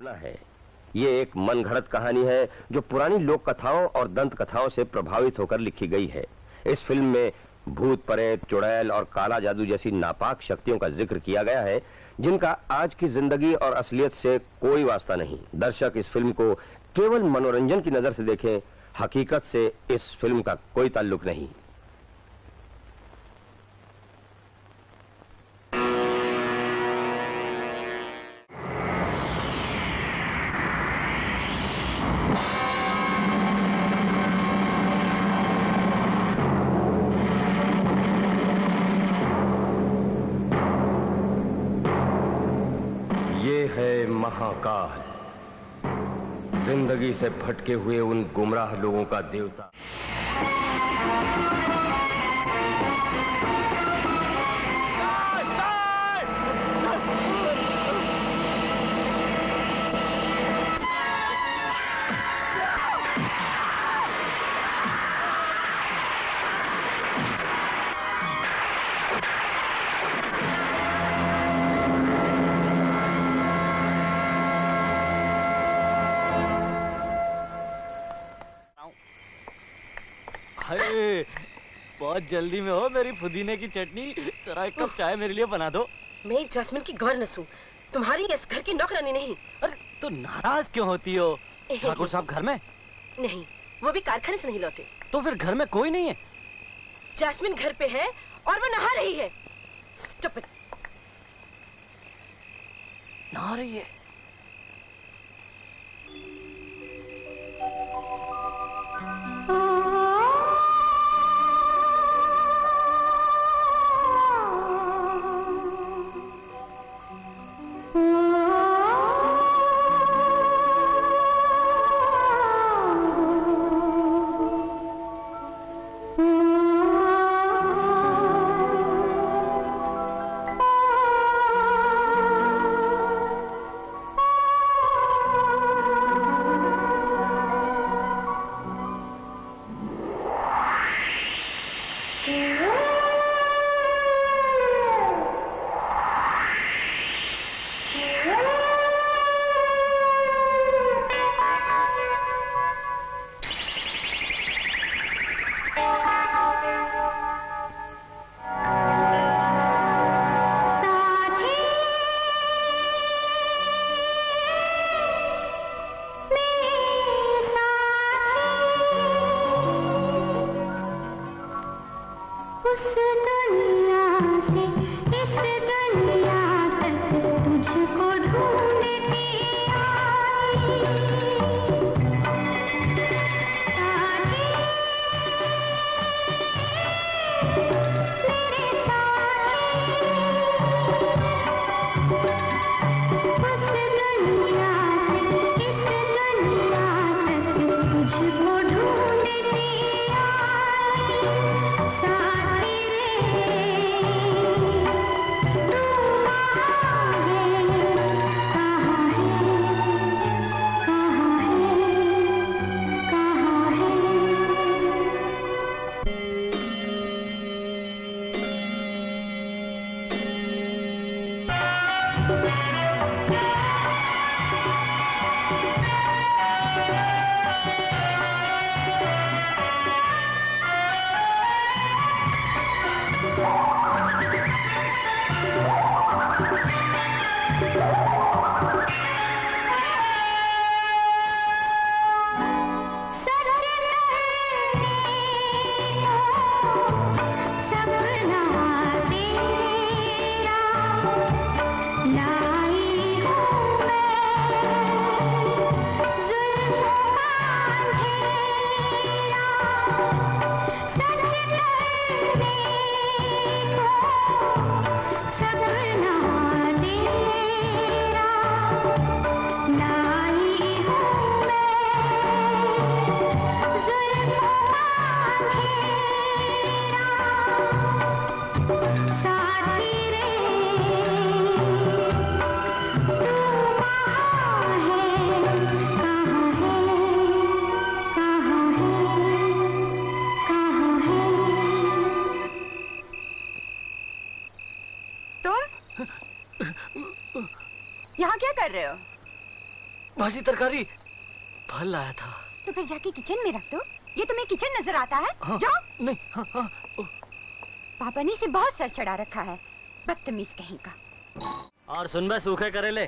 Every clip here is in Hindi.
कल्पना है। ये एक मनगढ़ंत कहानी है जो पुरानी लोक कथाओं और दंत कथाओं से प्रभावित होकर लिखी गई है। इस फिल्म में भूत, प्रेत, चुड़ैल और काला जादू जैसी नापाक शक्तियों का जिक्र किया गया है, जिनका आज की जिंदगी और असलियत से कोई वास्ता नहीं। दर्शक इस फिल्म को केवल मनोरंजन की नजर से देखें, हकीकत से इस फिल्म का कोई ताल्लुक नहीं। ये है महाकाल, जिंदगी से भटके हुए उन गुमराह लोगों का देवता। बहुत जल्दी में हो मेरी पुदीने की चटनी, जरा एक कप चाय मेरे लिए बना दो। मैं जैस्मिन की गवर्नेस हूँ, तुम्हारी इस घर की नौकरानी नहीं। अरे तो नाराज क्यों होती हो? ठाकुर साहब घर में नहीं, वो भी कारखाने से नहीं लौटे। तो फिर घर में कोई नहीं है? जैस्मिन घर पे है और वो नहा रही है। स्टूपिड। नहा रही है? यहाँ क्या कर रहे हो? भाजी तरकारी फल लाया था। तो फिर जाके किचन में रख दो। ये तुम्हें किचन नजर आता है? हाँ, जाओ। नहीं, हाँ, हाँ, पापा ने इसे बहुत सर चढ़ा रखा है, बदतमीज कहीं का। और सुन बे सूखे करेले,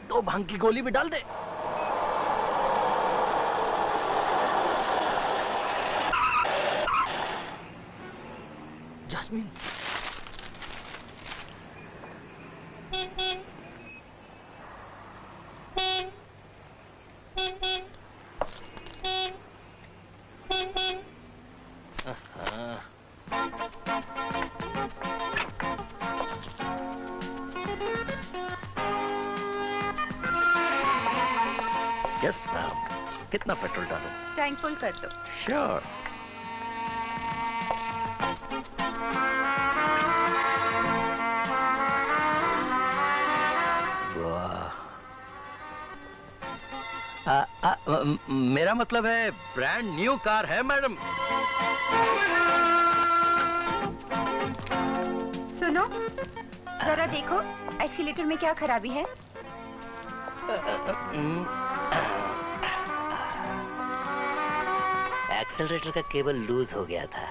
2 भांग की गोली भी डाल दे। जैस्मीन, यस मैम, कितना पेट्रोल डालूं? टैंक फुल कर दो। श्योर। मेरा मतलब है ब्रांड न्यू कार है मैडम। सुनो, जरा देखो एक्सीलेटर में क्या खराबी है। एक्सेलरेटर का केबल लूज हो गया था।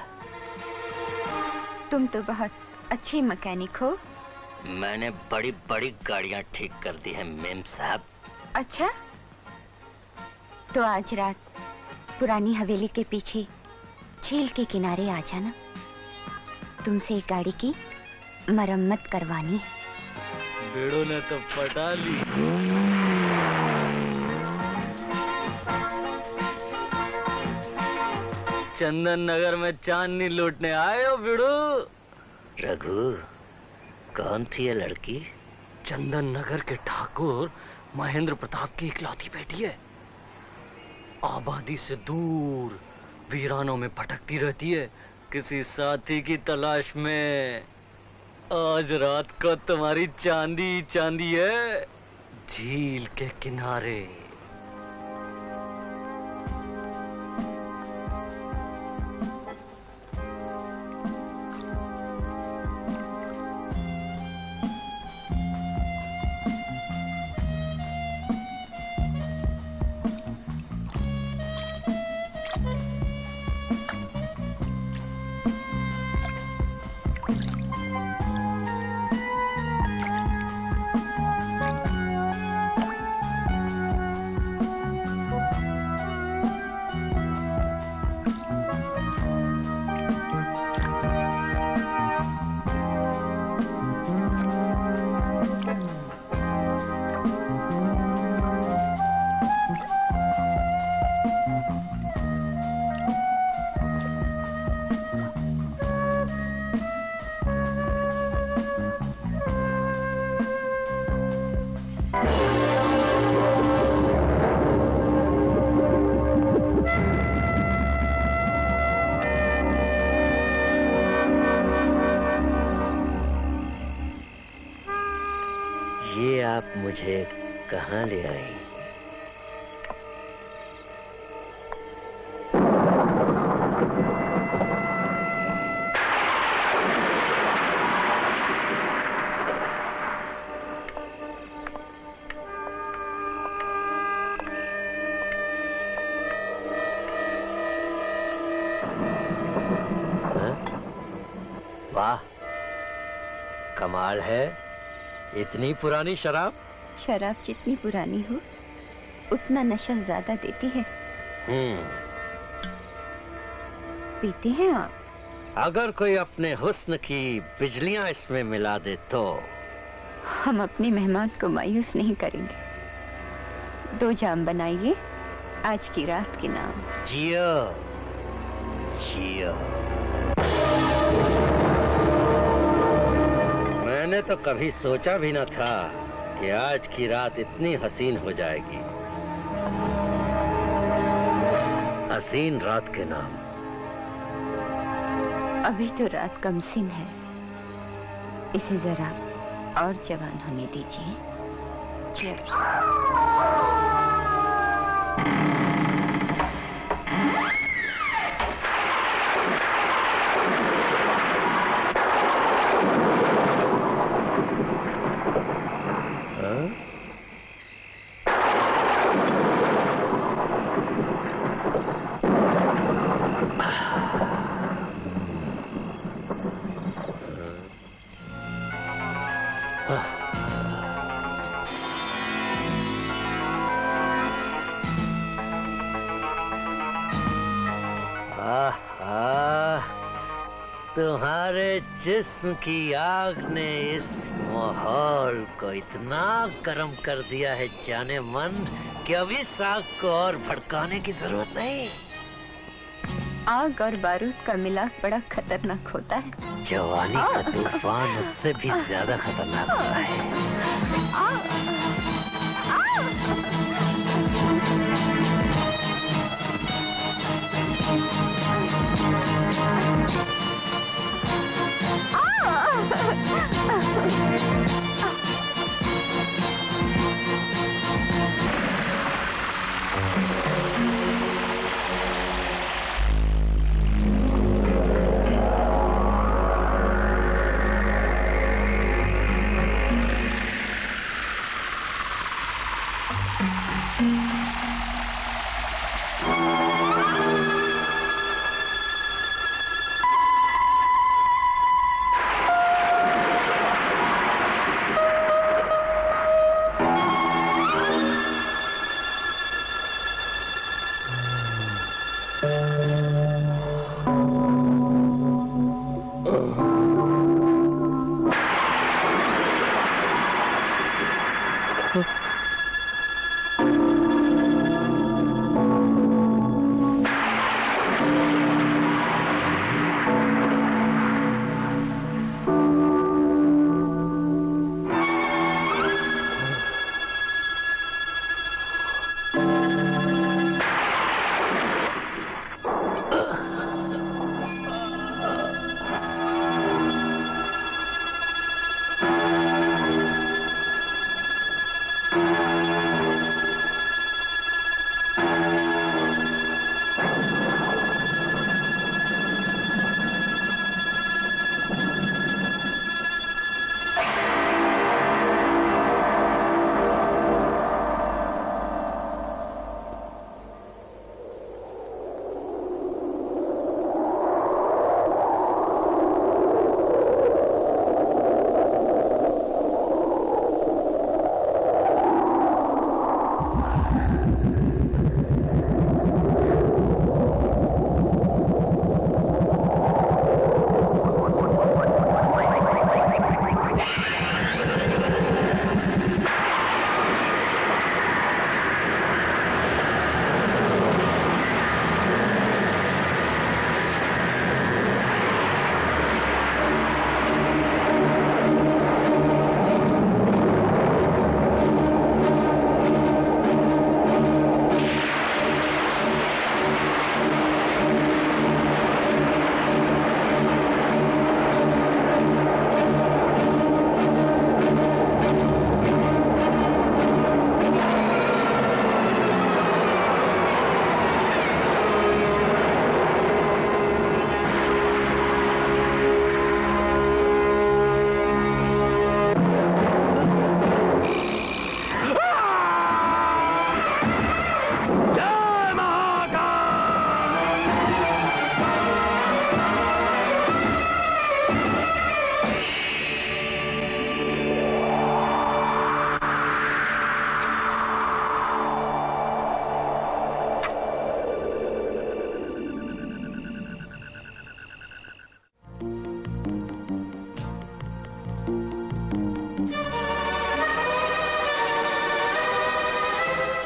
तुम तो बहुत अच्छे मैकेनिक हो। मैंने बड़ी बड़ी गाड़ियां ठीक कर दी है मेम साहब। अच्छा, तो आज रात पुरानी हवेली के पीछे झील के किनारे आ जाना। तुमसे एक गाड़ी की मरम्मत करवानी है। बेड़ो ने तो पटा ली। चंदन नगर में चांदनी लूटने आए हो बिड़ू? रघु, कौन थी ये लड़की? चंदन नगर के ठाकुर महेंद्र प्रताप की इकलौती बेटी है। आबादी से दूर वीरानों में भटकती रहती है किसी साथी की तलाश में। आज रात को तुम्हारी चांदी चांदी है झील के किनारे। आप मुझे कहाँ ले आई? वाह, कमाल है। इतनी पुरानी शराब? शराब जितनी पुरानी हो उतना नशा ज्यादा देती है। पीते हैं आप? अगर कोई अपने हुस्न की बिजलियां इसमें मिला दे तो? हम अपने मेहमान को मायूस नहीं करेंगे। 2 जाम बनाइए आज की रात के नाम। जियो जियो। मैंने तो कभी सोचा भी न था कि आज की रात इतनी हसीन हो जाएगी। हसीन रात के नाम। अभी तो रात कमसिन है, इसे जरा और जवान होने दीजिए। Cheers। तुम्हारे जिस्म की आग ने इस माहौल को इतना गर्म कर दिया है जाने मन कि अभी इस आग को और भड़काने की जरूरत नहीं। आग और बारूद का मिलाप बड़ा खतरनाक होता है। जवानी का तूफान उससे भी ज्यादा खतरनाक होता है।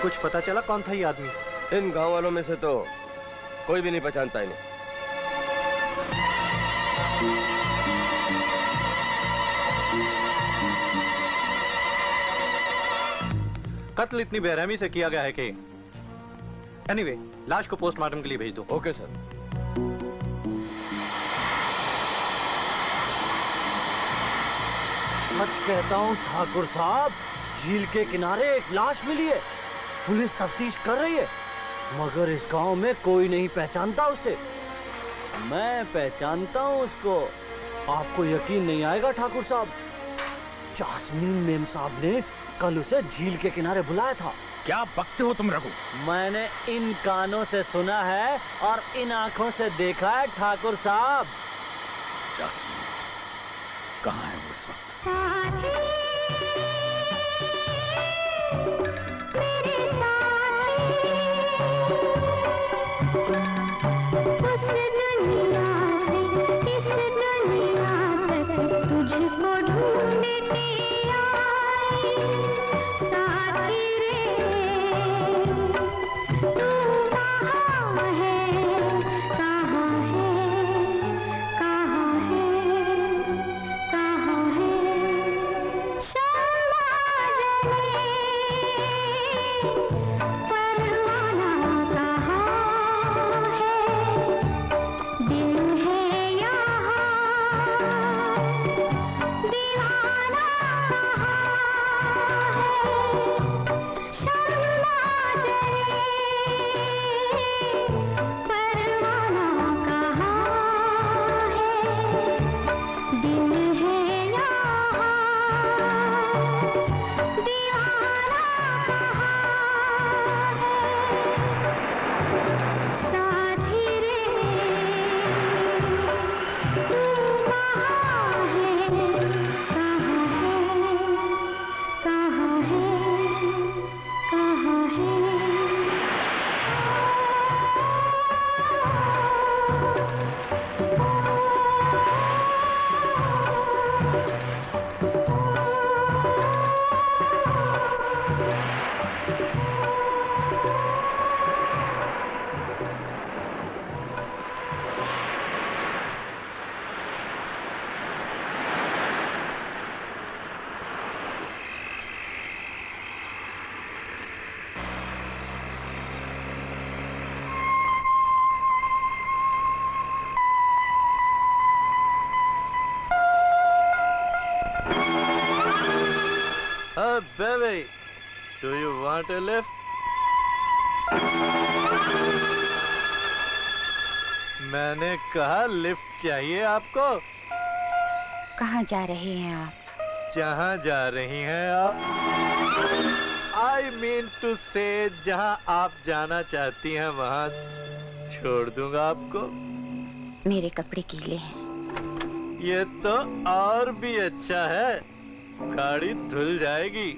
कुछ पता चला कौन था ये आदमी? इन गांव वालों में से तो कोई भी नहीं पहचानता इन्हें। कत्ल इतनी बेरहमी से किया गया है कि एनीवे, लाश को पोस्टमार्टम के लिए भेज दो। Okay sir. सच कहता हूँ ठाकुर साहब, झील के किनारे एक लाश मिली है। पुलिस तफ्तीश कर रही है, मगर इस गांव में कोई नहीं पहचानता उसे। मैं पहचानता हूँ उसको। आपको यकीन नहीं आएगा ठाकुर साहब, जास्मीन मेम साहब ने कल उसे झील के किनारे बुलाया था। क्या बकते हो तुम रघु? मैंने इन कानों से सुना है और इन आंखों से देखा है ठाकुर साहब। जास्मीन कहाँ है वो इस वक्त? उस दुनिया से इस Baby, do you want a lift? मैंने कहा लिफ्ट चाहिए आपको। कहाँ जा रहे हैं आप? जहाँ जा रही हैं आप? I mean to say जहाँ आप जाना चाहती हैं वहाँ छोड़ दूंगा आपको। मेरे कपड़े गीले हैं। ये तो और भी अच्छा है, गाड़ी धुल जाएगी।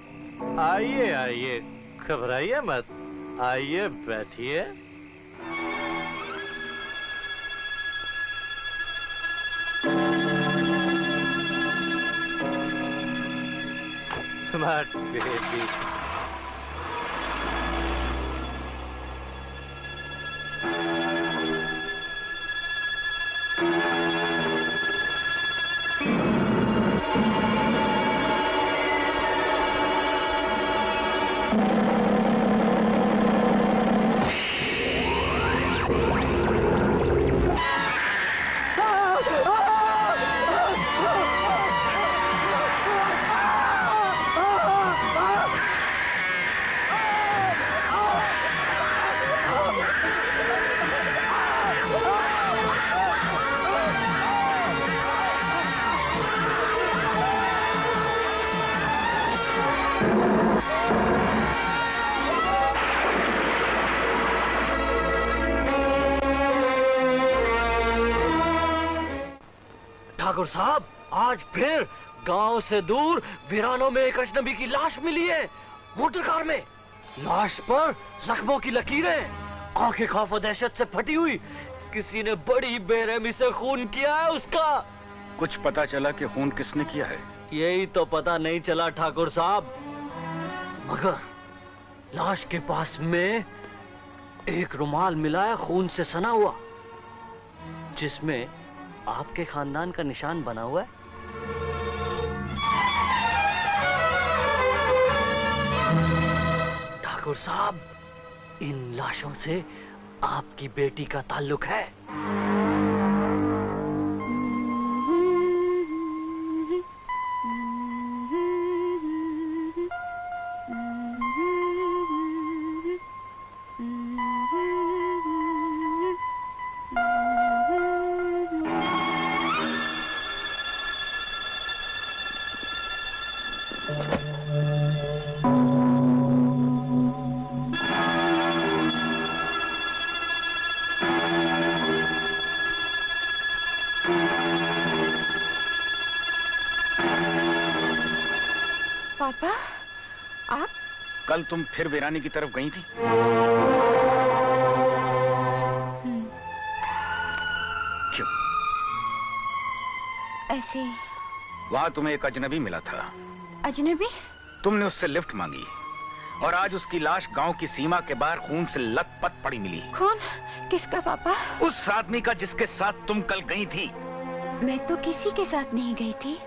आइए आइए, घबराइए मत, आइए बैठिए। Smart baby. ठाकुर साहब, आज फिर गांव से दूर वीरानों में एक अजनबी की लाश मिली है, मोटर कार में। लाश पर जख्मों की लकीरें, आंखें खौफ और दहशत से फटी हुई। किसी ने बड़ी बेरहमी से खून किया है उसका। कुछ पता चला कि खून किसने किया है? यही तो पता नहीं चला ठाकुर साहब, मगर लाश के पास में एक रुमाल मिला है खून से सना हुआ, जिसमें आपके खानदान का निशान बना हुआ है। ठाकुर साहब, इन लाशों से आपकी बेटी का ताल्लुक है। पापा, आप? कल तुम फिर वीरानी की तरफ गई थी? क्यों? ऐसे। वहां तुम्हें एक अजनबी मिला था। अजनबी? तुमने उससे लिफ्ट मांगी और आज उसकी लाश गांव की सीमा के बाहर खून से लथपथ पड़ी मिली। खून? किसका पापा? उस आदमी का जिसके साथ तुम कल गई थी। मैं तो किसी के साथ नहीं गई थी।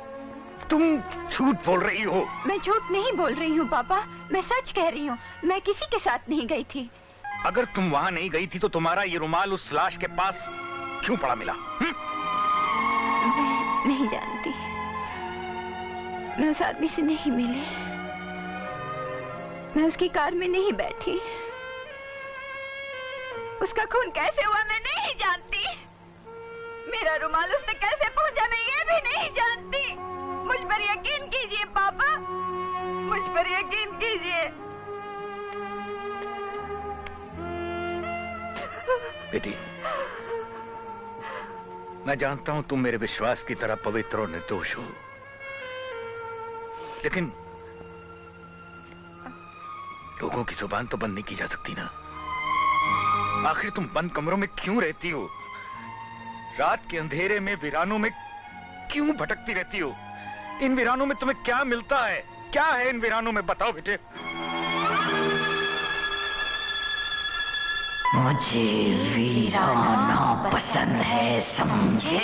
तुम झूठ बोल रही हो। मैं झूठ नहीं बोल रही हूँ पापा, मैं सच कह रही हूँ। मैं किसी के साथ नहीं गई थी। अगर तुम वहां नहीं गई थी तो तुम्हारा ये रुमाल उस लाश के पास क्यों पड़ा मिला? मैं नहीं जानती, मैं उस आदमी से नहीं मिली, मैं उसकी कार में नहीं बैठी, उसका खून कैसे हुआ मैं नहीं जानती, मेरा रुमाल उसने कैसे पहुंचा मैं ये भी नहीं जानती। मुझ पर यकीन कीजिए पापा, मुझ पर यकीन कीजिए। बेटी, मैं जानता हूं तुम मेरे विश्वास की तरह पवित्र और निर्दोष हो, लेकिन लोगों की जुबान तो बंद नहीं की जा सकती ना। आखिर तुम बंद कमरों में क्यों रहती हो? रात के अंधेरे में वीरानों में क्यों भटकती रहती हो? इन वीरानों में तुम्हें क्या मिलता है? क्या है इन वीरानों में, बताओ बेटे। मुझे वीराना पसंद है, समझे?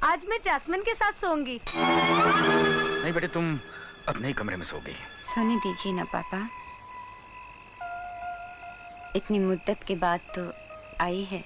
आज मैं जैस्मिन के साथ सोऊंगी। नहीं बेटे, तुम अपने ही कमरे में सोगी। सोने दीजिए ना पापा, इतनी मुद्दत के बाद तो आई है।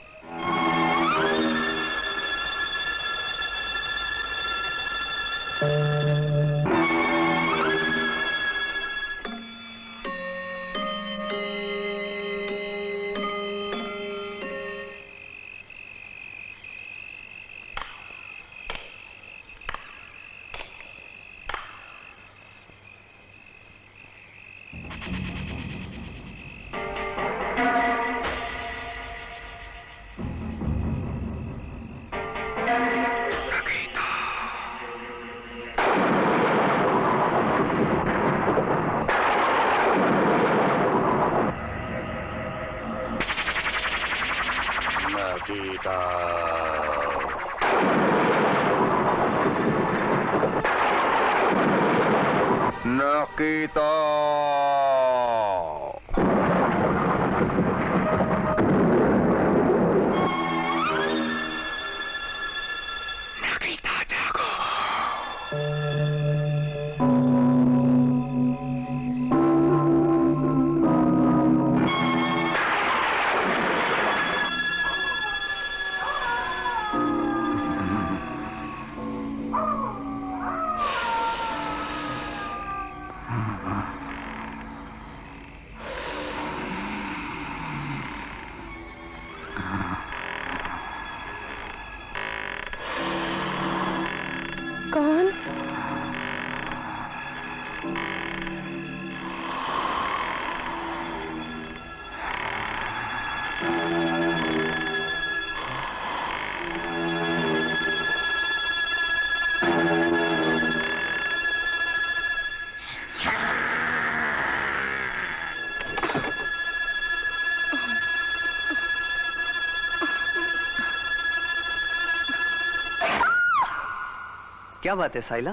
क्या बात है साइला,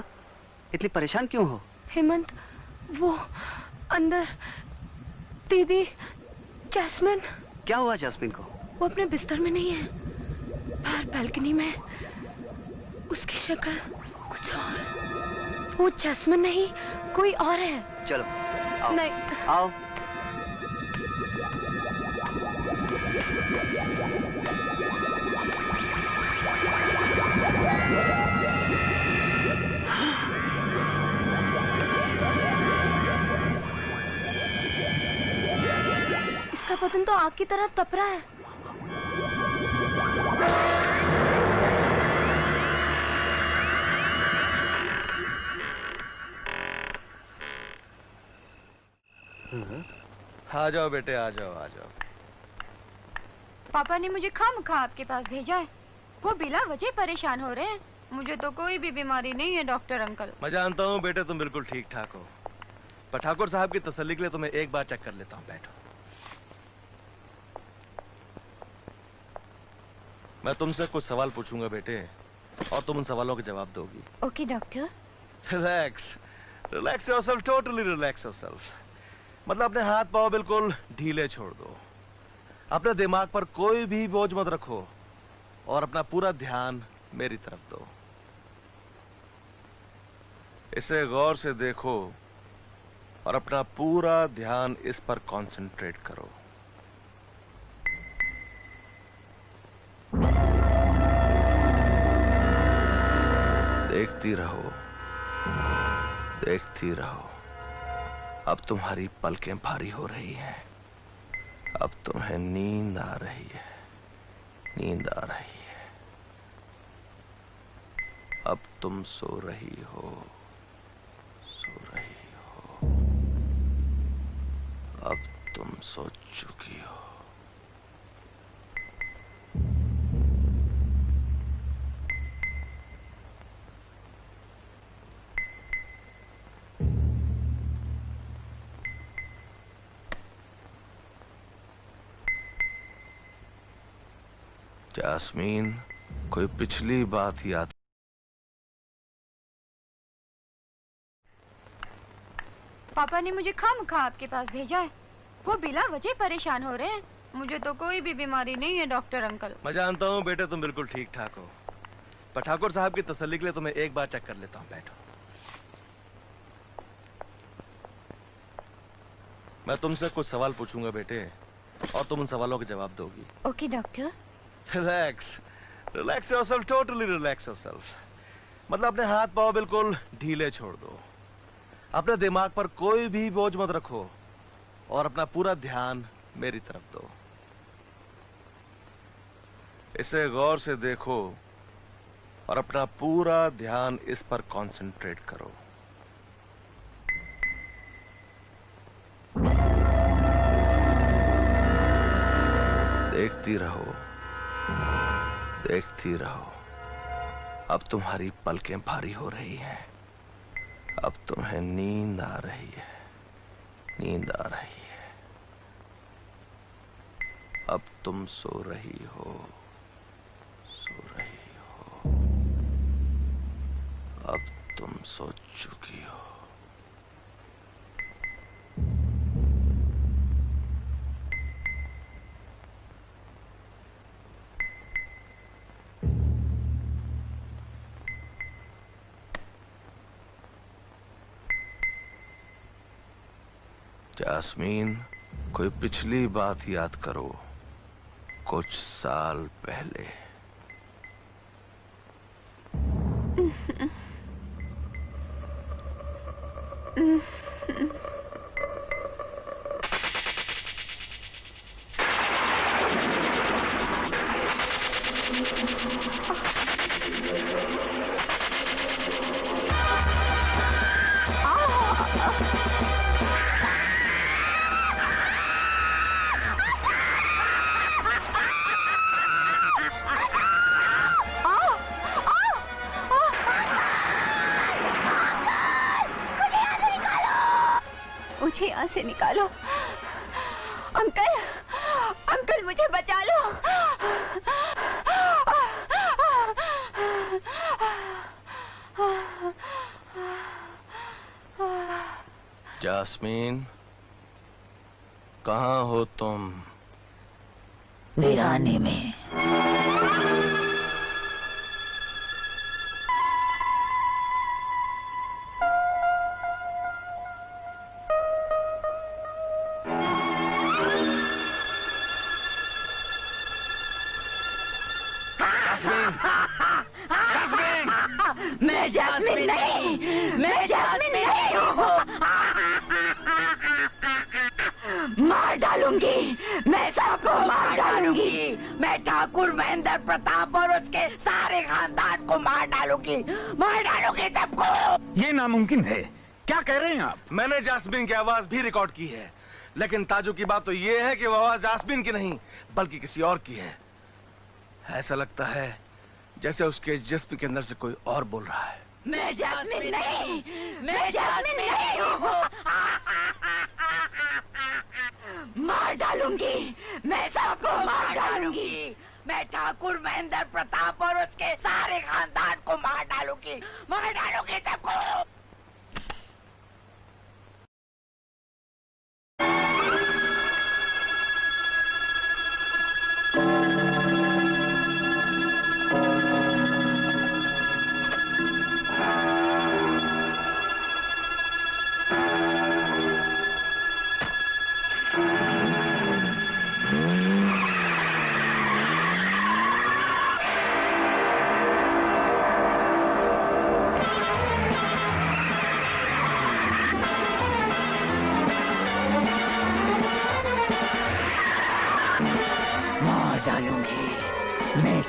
इतनी परेशान क्यों हो? हेमंत, वो अंदर दीदी जैस्मिन। क्या हुआ जैस्मिन को? वो अपने बिस्तर में नहीं है, बाहर बालकनी में। उसकी शक्ल कुछ और। वो जैस्मिन नहीं, कोई और है। चलो आओ। नहीं आओ। इसका बदन तो आग की तरह तप रहा है। आ जाओ बेटे, आ जाओ आ जाओ। पापा ने मुझे खामखा आपके पास भेजा है। वो बिला वजह परेशान हो रहे हैं। मुझे तो कोई भी बीमारी नहीं है डॉक्टर अंकल। मैं जानता हूँ बेटे, तुम बिल्कुल ठीक ठाक हो, पर ठाकुर साहब की तसल्ली के लिए तुम्हें एक बार चेक कर लेता हूँ। बैठो। मैं तुमसे कुछ सवाल पूछूंगा बेटे, और तुम उन सवालों के जवाब दोगी। Okay doctor. Relax, relax yourself, totally relax yourself. मतलब अपने हाथ पाँव बिल्कुल ढीले छोड़ दो। अपने दिमाग पर कोई भी बोझ मत रखो और अपना पूरा ध्यान मेरी तरफ दो। इसे गौर से देखो और अपना पूरा ध्यान इस पर कंसंट्रेट करो। देखती रहो, देखती रहो। अब तुम्हारी पलकें भारी हो रही हैं। अब तुम्हें नींद आ रही है, नींद आ रही है। अब तुम सो रही हो, सो रही हो। अब तुम सो चुकी हो। जास्मीन, कोई पिछली बात याद? पापा ने मुझे खामखा आपके पास भेजा है। वो बिला वजह परेशान हो रहे हैं। मुझे तो कोई भी बीमारी नहीं है डॉक्टर अंकल। मैं जानता हूँ बेटे, तुम बिल्कुल ठीक ठाक हो। पर ठाकुर साहब की तसल्ली के लिए तुम्हें एक बार चेक कर लेता हूँ। बैठो। मैं तुमसे कुछ सवाल पूछूंगा बेटे, और तुम उन सवालों के जवाब दोगी। Okay doctor. Relax, relax yourself, totally relax yourself. मतलब अपने हाथ पांव बिल्कुल ढीले छोड़ दो। अपने दिमाग पर कोई भी बोझ मत रखो और अपना पूरा ध्यान मेरी तरफ दो। इसे गौर से देखो और अपना पूरा ध्यान इस पर कंसंट्रेट करो। देखती रहो, देखती रहो। अब तुम्हारी पलकें भारी हो रही हैं। अब तुम्हें नींद आ रही है, नींद आ रही है। अब तुम सो रही हो, सो रही हो। अब तुम सो चुकी हो। जास्मीन, कोई पिछली बात याद करो, कुछ साल पहले। मुझे यहाँ से निकालो। अंकल, अंकल मुझे बचा लो। जास्मीन, कहाँ हो तुम? वीराने में। मैं जास्मीन नहीं, मैं जास्मीन नहीं हूँ। मार डालूंगी, मैं सबको मार डालूंगी। मैं ठाकुर महेंद्र प्रताप और उसके सारे खानदान को मार डालूंगी सबको। ये नामुमकिन है। क्या कह रहे हैं आप? मैंने जास्मीन की आवाज भी रिकॉर्ड की है, लेकिन ताजु की बात तो ये है कि वो आवाज जास्मीन की नहीं बल्कि किसी और की है। ऐसा लगता है जैसे उसके जिस्म के अंदर से कोई और बोल रहा है। मैं जास्मीन नहीं, मैं जास्मीन नहीं हूँ। मार डालूंगी, मैं सबको मार डालूंगी। मैं ठाकुर महेंद्र प्रताप और उसके सारे खानदान को मार डालूंगी सबको।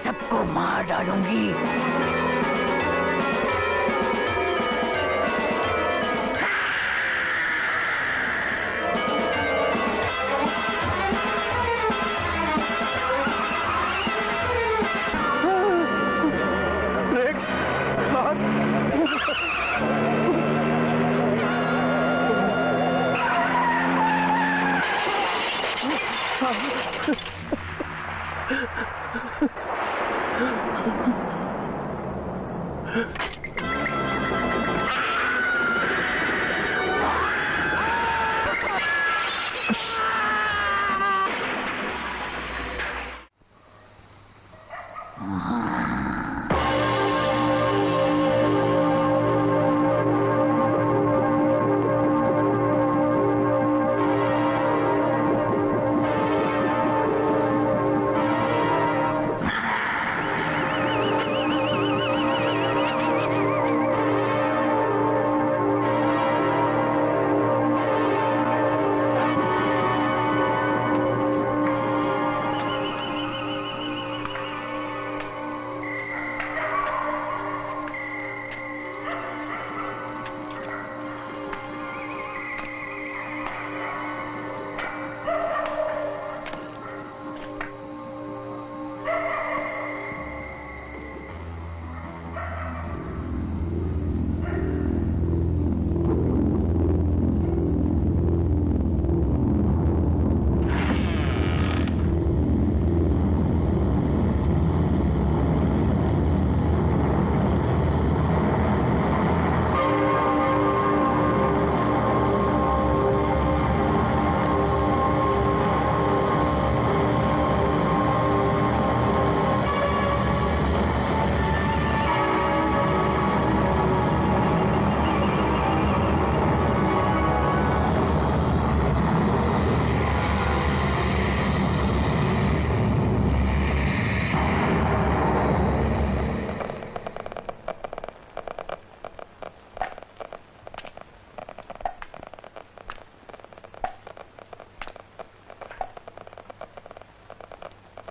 सबको मार डालूंगी।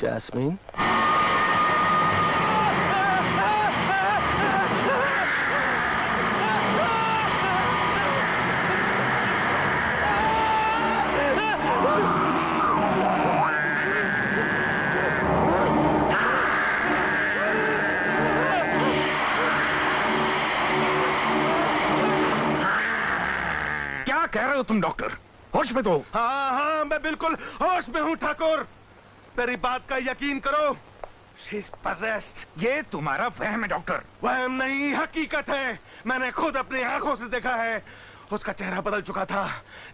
Jasmine? क्या कह रहे हो तुम डॉक्टर? होश में तो? हाँ हाँ, मैं बिल्कुल होश में हूँ ठाकुर। मेरी बात का यकीन करो, She's possessed। ये तुम्हारा वहम है डॉक्टर। वहम नहीं, हकीकत है। मैंने खुद अपनी आंखों से देखा है। उसका चेहरा बदल चुका था।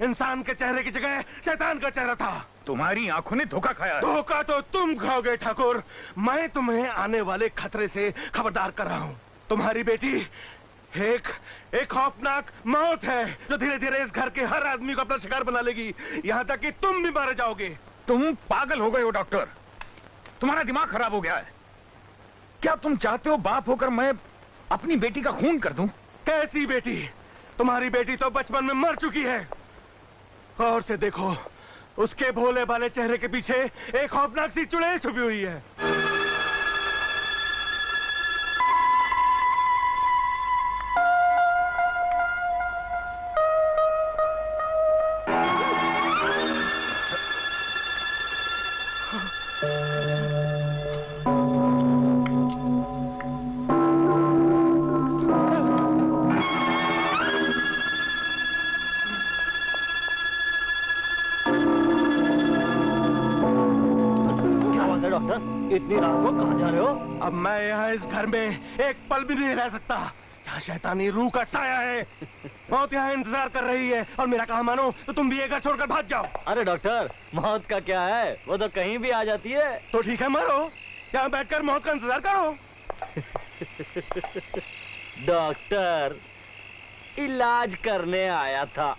इंसान के चेहरे की जगह शैतान का चेहरा था। तुम्हारी आंखों ने धोखा खाया है। धोखा तो तुम खाओगे ठाकुर। मैं तुम्हें आने वाले खतरे से खबरदार कर रहा हूँ। तुम्हारी बेटी एक खौफनाक मौत है जो धीरे धीरे इस घर के हर आदमी को अपना शिकार बना लेगी, यहाँ तक कि तुम भी मारे जाओगे। तुम पागल हो गए हो डॉक्टर, तुम्हारा दिमाग खराब हो गया है। क्या तुम चाहते हो बाप होकर मैं अपनी बेटी का खून कर दूं? कैसी बेटी? तुम्हारी बेटी तो बचपन में मर चुकी है। और से देखो, उसके भोले भाले चेहरे के पीछे एक खौफनाक सी चुड़ैल छुपी हुई है। इतनी रात को कहाँ जा रहे हो? अब मैं यहाँ इस घर में एक पल भी नहीं रह सकता। यहाँ शैतानी रूह का साया है। मौत यहाँ इंतजार कर रही है और मेरा कहा मानो तो तुम भी ये घर छोड़कर भाग जाओ। अरे डॉक्टर, मौत का क्या है, वो तो कहीं भी आ जाती है। तो ठीक है, मरो। यहाँ बैठकर मौत का इंतजार करो। डॉक्टर, इलाज करने आया था।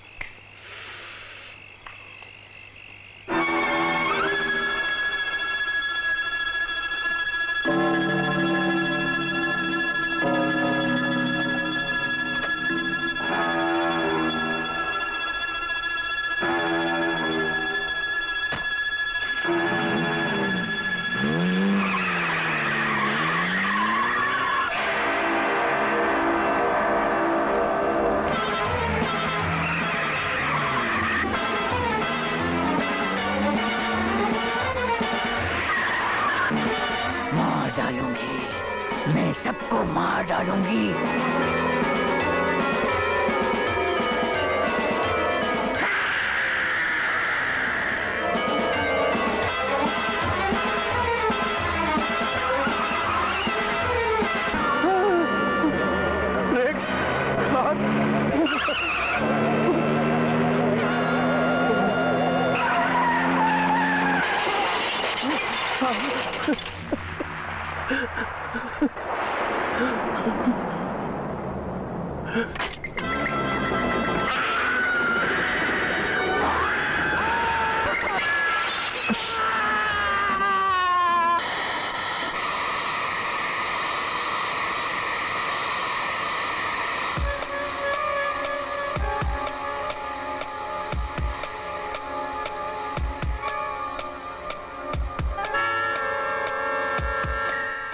मैं सबको मार डालूंगी। रेक्स, खान।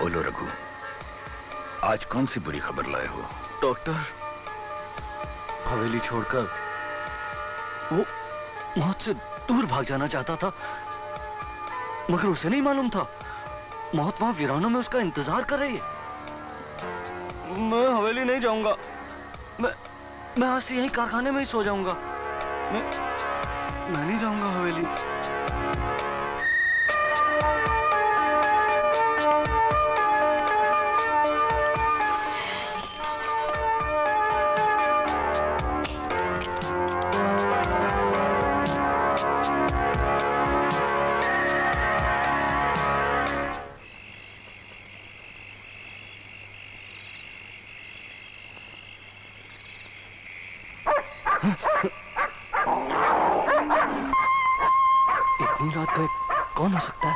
बोलो रघु, आज कौन सी बुरी खबर लाए हो? डॉक्टर, हवेली छोड़कर वो मौत से दूर भाग जाना चाहता था, मगर उसे नहीं मालूम था मौत वहां वीरानों में उसका इंतजार कर रही है। मैं हवेली नहीं जाऊंगा। मैं आज से यहीं कारखाने में ही सो जाऊंगा। मैं नहीं जाऊंगा हवेली। इतनी रात गए कौन हो सकता है?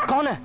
कौन है?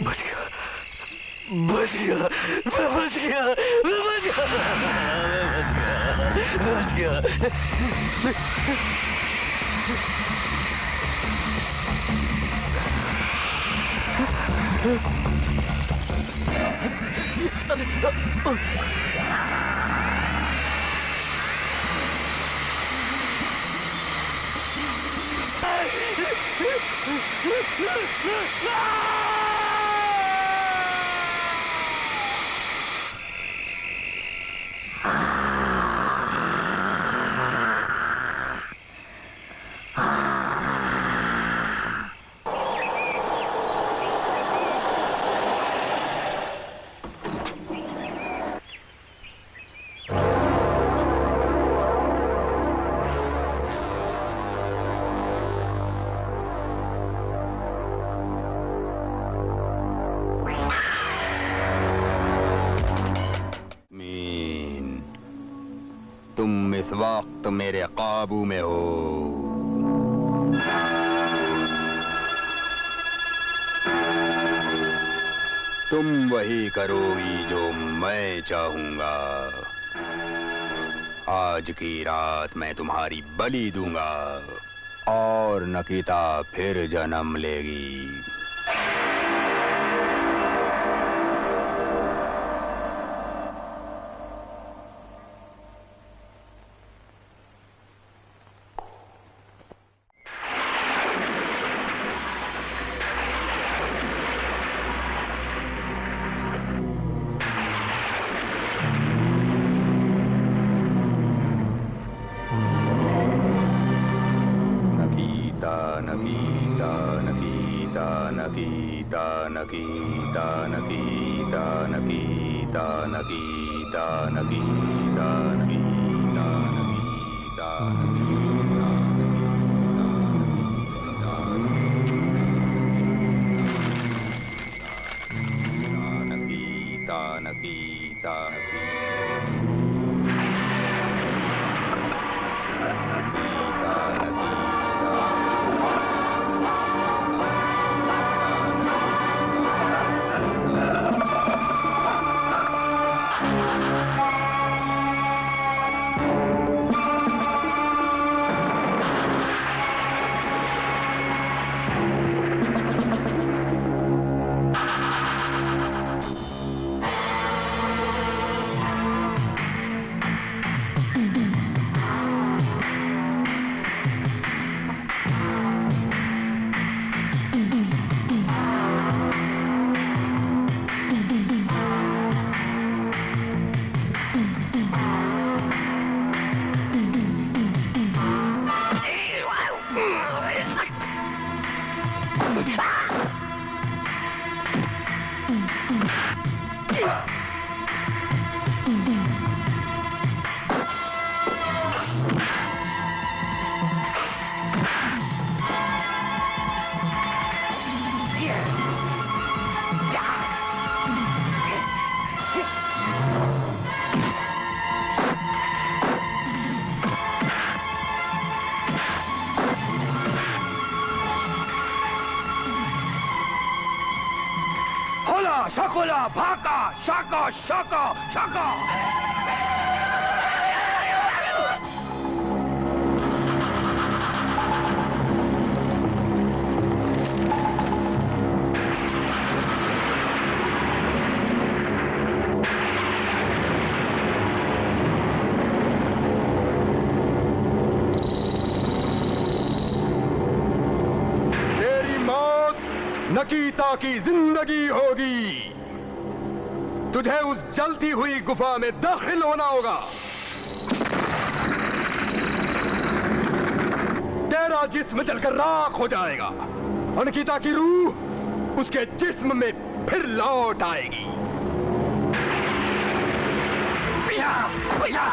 बच गया, बच गया, मैं बच गया, मैं बच गया, मैं बच गया, वक्त मेरे काबू में हो। तुम वही करोगी जो मैं चाहूंगा। आज की रात मैं तुम्हारी बलि दूंगा और नकिता फिर जन्म लेगी। शकुला भाका शाका शाका शाका। तेरी मौत नकीता की जिंदगी होगी। तुझे उस जलती हुई गुफा में दाखिल होना होगा। तेरा जिस्म जलकर राख हो जाएगा। अनकिता की रूह उसके जिस्म में फिर लौट आएगी। भैया, भैया।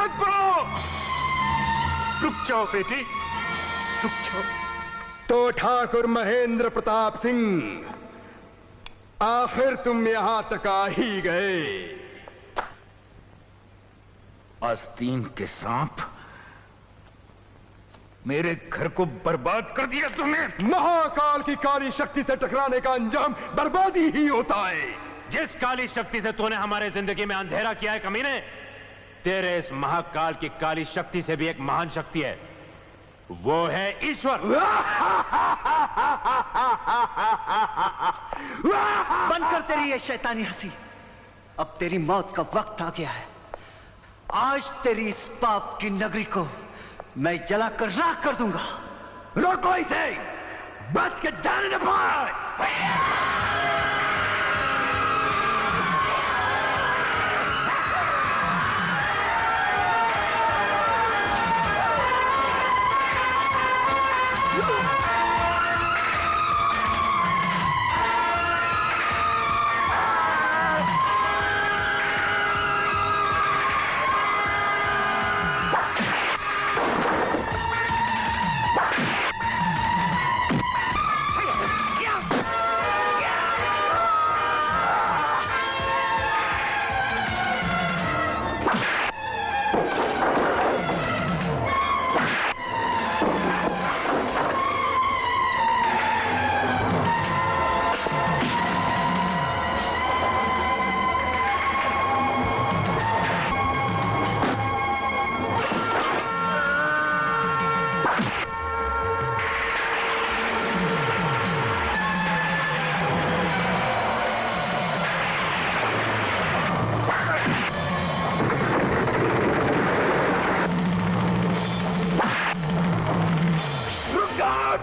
मत पड़ो। रुक जाओ बेटी, रुक जाओ। तो ठाकुर महेंद्र प्रताप सिंह, आखिर तुम यहां तक आ ही गए। आस्तीन के सांप, मेरे घर को बर्बाद कर दिया तुमने। महाकाल की काली शक्ति से टकराने का अंजाम बर्बादी ही होता है। जिस काली शक्ति से तूने हमारे जिंदगी में अंधेरा किया है कमीने, तेरे इस महाकाल की काली शक्ति से भी एक महान शक्ति है, वो है ईश्वर। बंद कर तेरी ये शैतानी हंसी। अब तेरी मौत का वक्त आ गया है। आज तेरी इस पाप की नगरी को मैं जलाकर राख कर दूंगा। रोको इसे, बच के जाने न पाए।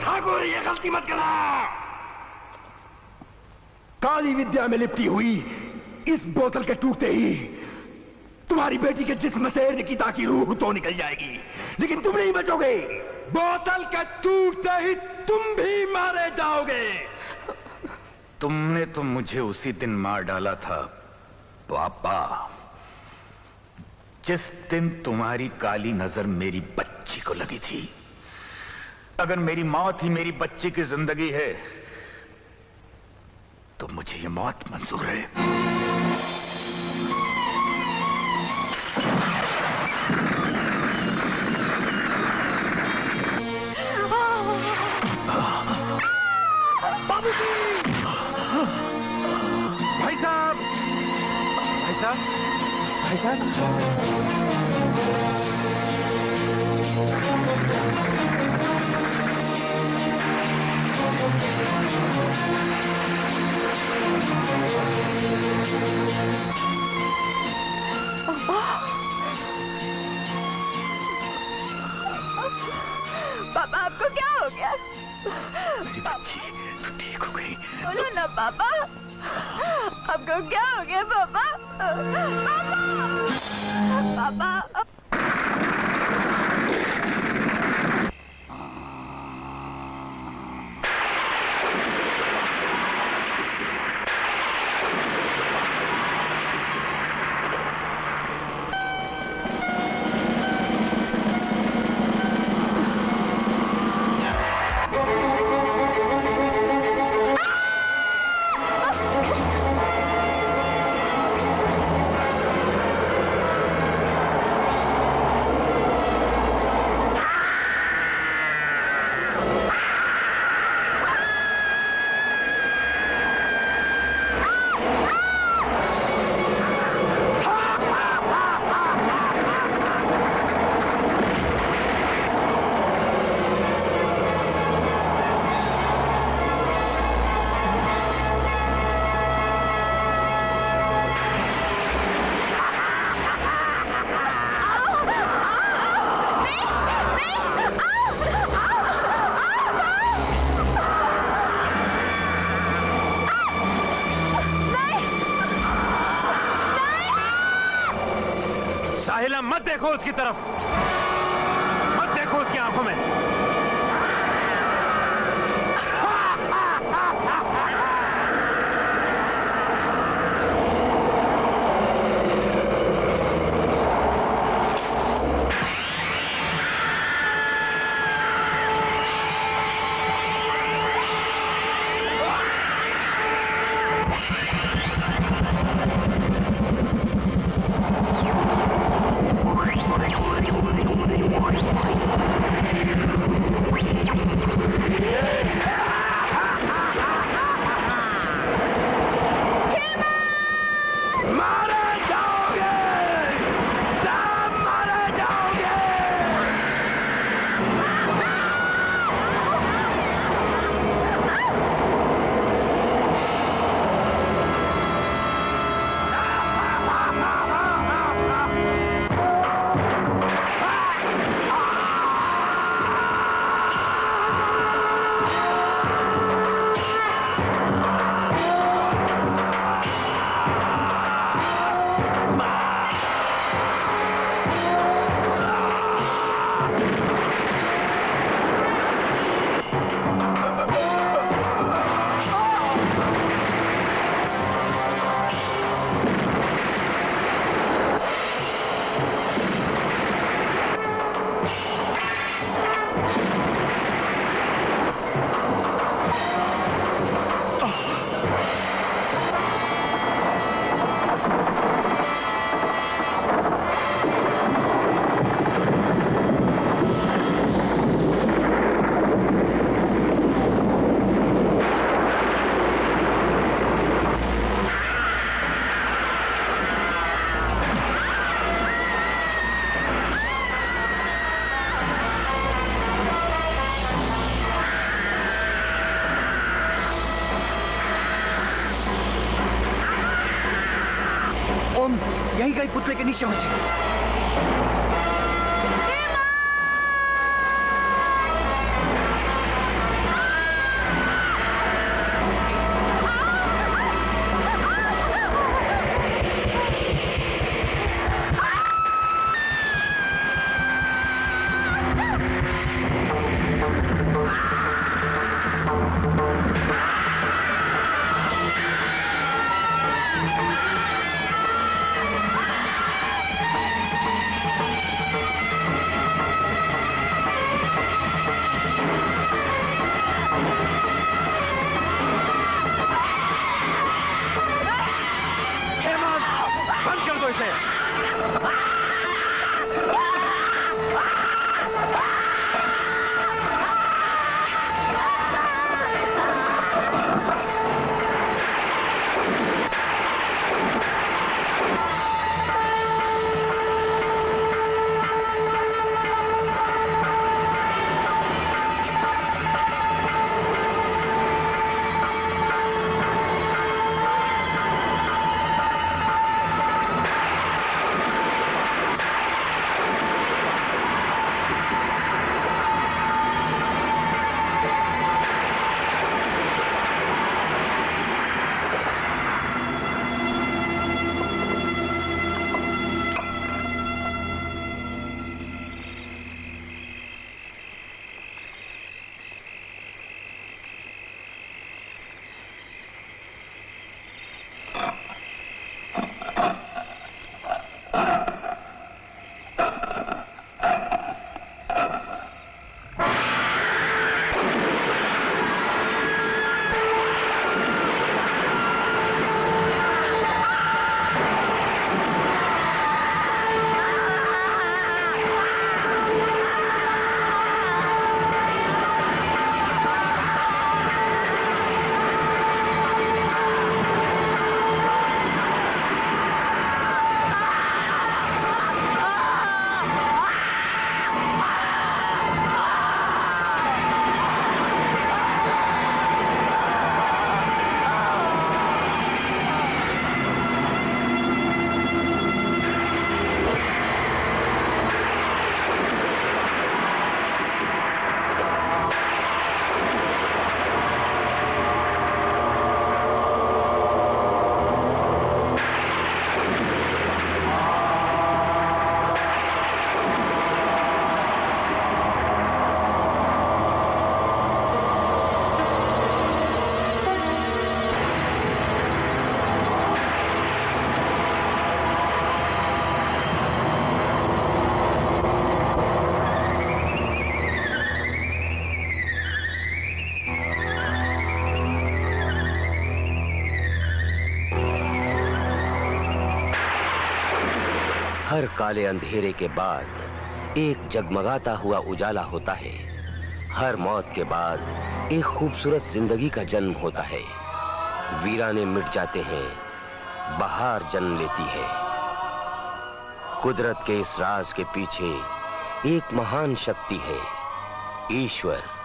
ठाकुर, ये गलती मत करना। काली विद्या में लिपटी हुई इस बोतल के टूटते ही तुम्हारी बेटी के जिस्म से निकिता की रूह तो निकल जाएगी, लेकिन तुम नहीं बचोगे। बोतल के टूटते ही तुम भी मारे जाओगे। तुमने तो मुझे उसी दिन मार डाला था पापा, जिस दिन तुम्हारी काली नजर मेरी बच्ची को लगी थी। अगर मेरी मौत ही मेरी बच्ची की जिंदगी है तो मुझे ये मौत मंजूर है। बाबूजी! भाई साहब! भाई साहब! भाई साहब! पापा, आपको क्या हो गया? मेरी बच्ची, तू ठीक हो गई? बोलो ना पापा, आपको क्या हो गया पापा? पापा, पापा। साहिला, मत देखो उसकी तरफ, मत देखो उसकी आंखों में। कहीं कहीं पुतले के नीचे बचे। हर काले अंधेरे के बाद एक जगमगाता हुआ उजाला होता है। हर मौत के बाद एक खूबसूरत जिंदगी का जन्म होता है। वीराने मिट जाते हैं, बहार जन्म लेती है। कुदरत के इस राज के पीछे एक महान शक्ति है, ईश्वर।